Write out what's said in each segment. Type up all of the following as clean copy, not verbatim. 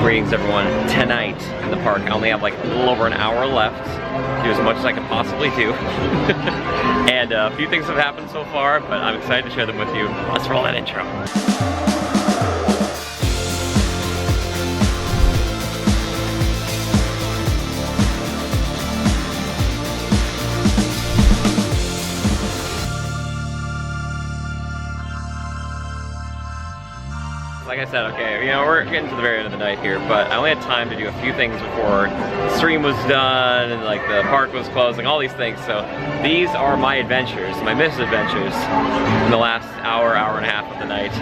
Greetings everyone, tonight in the park. I only have like a little over an hour left to do as much as I can possibly do. And a few things have happened so far, but I'm excited to share them with you. Let's roll that intro. Like I said, okay, you know, we're getting to the very end of the night here, but I only had time to do a few things before the stream was done and like the park was closing, all these things. So these are my adventures, my misadventures in the last hour, hour and a half of the night.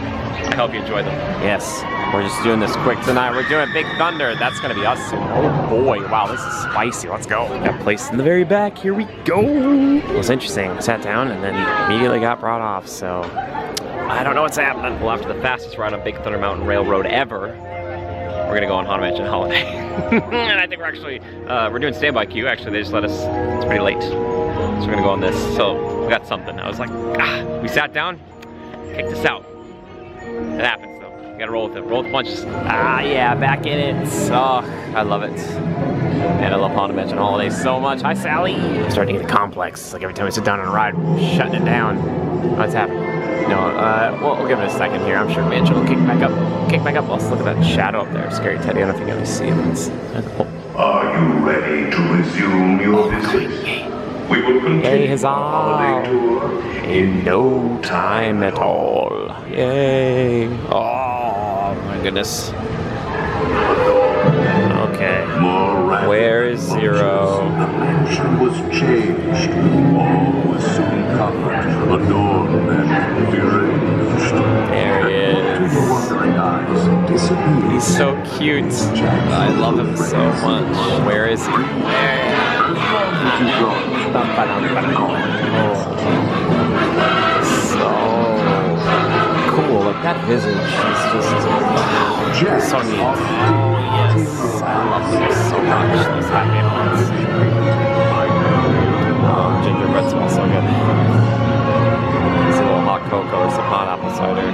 I hope you enjoy them. Yes, we're just doing this quick tonight. We're doing Big Thunder. That's gonna be us soon. Oh boy, wow, this is spicy. Let's go. Got placed in the very back. Here we go. It was interesting. I sat down and then immediately got brought off, so I don't know what's happening. Well, after the fastest ride on Big Thunder Mountain Railroad ever, we're gonna go on Haunted Mansion Holiday. And I think we're actually, we're doing standby queue. Actually, they just let us, it's pretty late. So we're gonna go on this. So we got something. I was like, we sat down, kicked us out. It happens though. You gotta roll with it. Roll with the punches. Yeah, back in it. Oh, I love it. And I love Haunted Mansion Holiday so much. Hi, Sally. I'm starting to get complex. It's like every time I sit down on a ride, shutting it down. What's happening? No, well, we'll give it a second here. I'm sure Mansion will kick back up. Kick back up. Let's look at that shadow up there. Scary Teddy. I don't know if you can see it. It's cool. Are you ready to resume your visit? We will continue his our holiday tour in no time at all. Yay. Oh, my goodness. Okay. Where is Zero? The mansion was changed. All was soon covered, adorned, and deranged. There he is. The wandering eyes disappeared. He's so cute. I love him so much. Where is he? So cool. Like that visage is just so neat. Oh yes, I love them so much. Those happy ones. Oh, gingerbread smells so good. It's a little hot cocoa or some hot apple cider.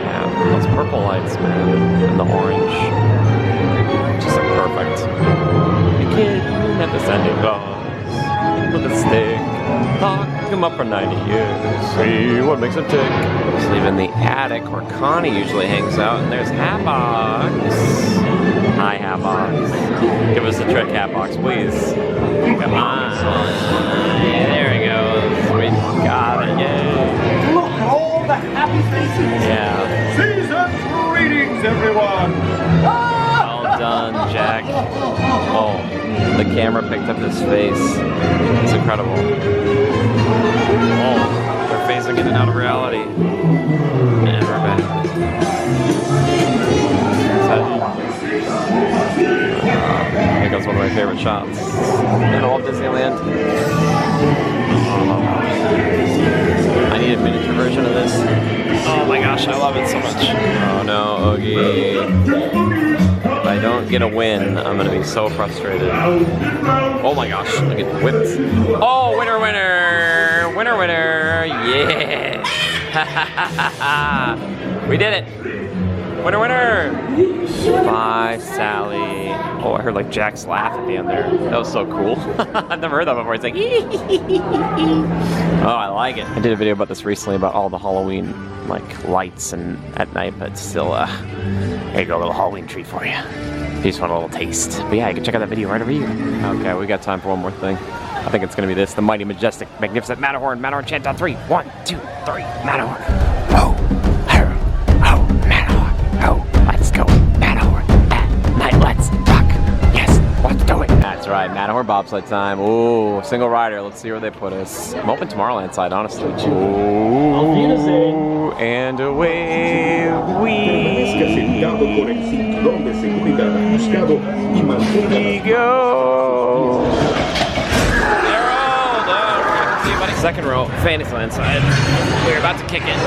Yeah, those purple lights, man, and the orange. Just like perfect. The kid at the Santa Claus with a stick. Lock him up for 90 years. See what makes him tick. Just leaving the attic where Connie usually hangs out, and there's Hatbox. Hi, Hatbox. Give us a trick, Hatbox, please. Come on. There he goes. We got it. Yay. Look at all the happy faces. Yeah. Season greetings, everyone. Well done, Jack. Oh, the camera picked up his face. It's incredible. Oh, they're phasing in and out of reality. And we're back. Here goes one of my favorite shots in all of Disneyland. I need a miniature version of this. Oh my gosh, I love it so much. Oh no, Oogie. If I don't get a win, I'm gonna be so frustrated. Oh my gosh, look at whipped. Oh, winner, winner! Winner, winner! Yeah! We did it! Winner, winner! Bye, Sally. Oh, I heard like Jack's laugh at the end there. That was so cool. I've never heard that before. It's like, oh, I like it. I did a video about this recently about all the Halloween like lights and at night, but still, here you go, a little Halloween treat for you. If you just want a little taste. But yeah, you can check out that video right over here. Okay, we got time for one more thing. I think it's gonna be this, the mighty, majestic, magnificent Matterhorn. Matterhorn chant on 3. 1, 2, 3, Matterhorn. Oh, Matterhorn. Oh, let's go. Matterhorn. At night, let's rock. Yes, let's do it. That's right, Matterhorn bobsled time. Ooh, single rider. Let's see where they put us. I'm hoping Tomorrowland side, honestly. Ooh, and away we go. Second row, Fantasyland side. We're about to kick it.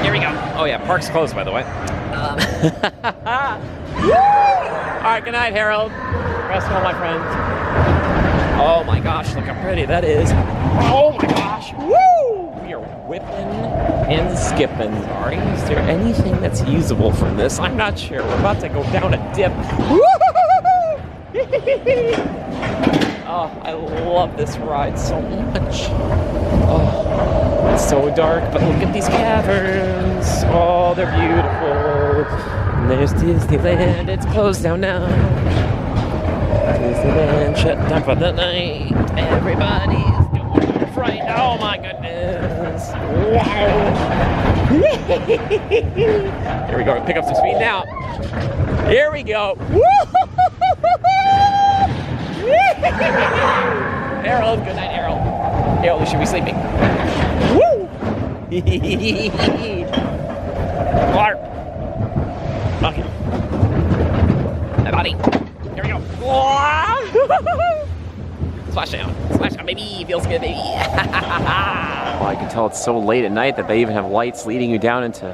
Here we go. Oh yeah, park's closed, by the way. All right, good night, Harold. Rest of all my friends. Oh my gosh, look how pretty that is. Oh my gosh. Woo! We are whipping and skipping. Sorry, is there anything that's usable from this? I'm not sure. We're about to go down a dip. Oh, I love this ride so much. Oh, it's so dark, but look at these caverns. Oh, they're beautiful. And there's Disneyland. It's closed down now. Disneyland shut down for the night. Everybody's doing it right. Oh my goodness. Wow. Here we go. Pick up some speed now. Here we go. Errol, good night, Errol. Errol, you should be sleeping. Woo! Water. Okay. Hi, buddy. Here we go. Splash down, baby. Feels good, baby. Well, I can tell it's so late at night that they even have lights leading you down into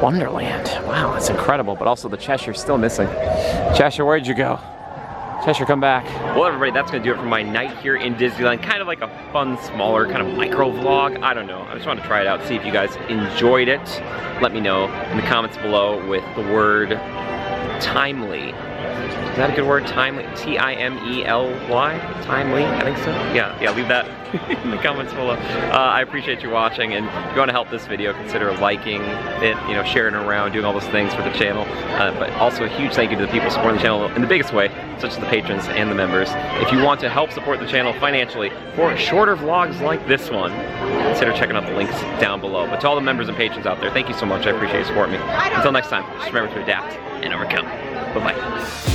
Wonderland. Wow, it's incredible. But also the Cheshire's still missing. Cheshire, where'd you go? Cheshire, come back. Well, everybody, that's gonna do it for my night here in Disneyland. Kind of like a fun, smaller, kind of micro vlog. I don't know. I just wanted to try it out, see if you guys enjoyed it. Let me know in the comments below with the word timely. Is that a good word? Timely? T-I-M-E-L-Y? Timely? I think so. Yeah, leave that in the comments below. I appreciate you watching, and if you want to help this video, consider liking it, sharing it around, doing all those things for the channel. But also a huge thank you to the people supporting the channel in the biggest way, such as the patrons and the members. If you want to help support the channel financially for shorter vlogs like this one, consider checking out the links down below. But to all the members and patrons out there, thank you so much. I appreciate you supporting me. Until next time, just remember to adapt and overcome. Bye-bye.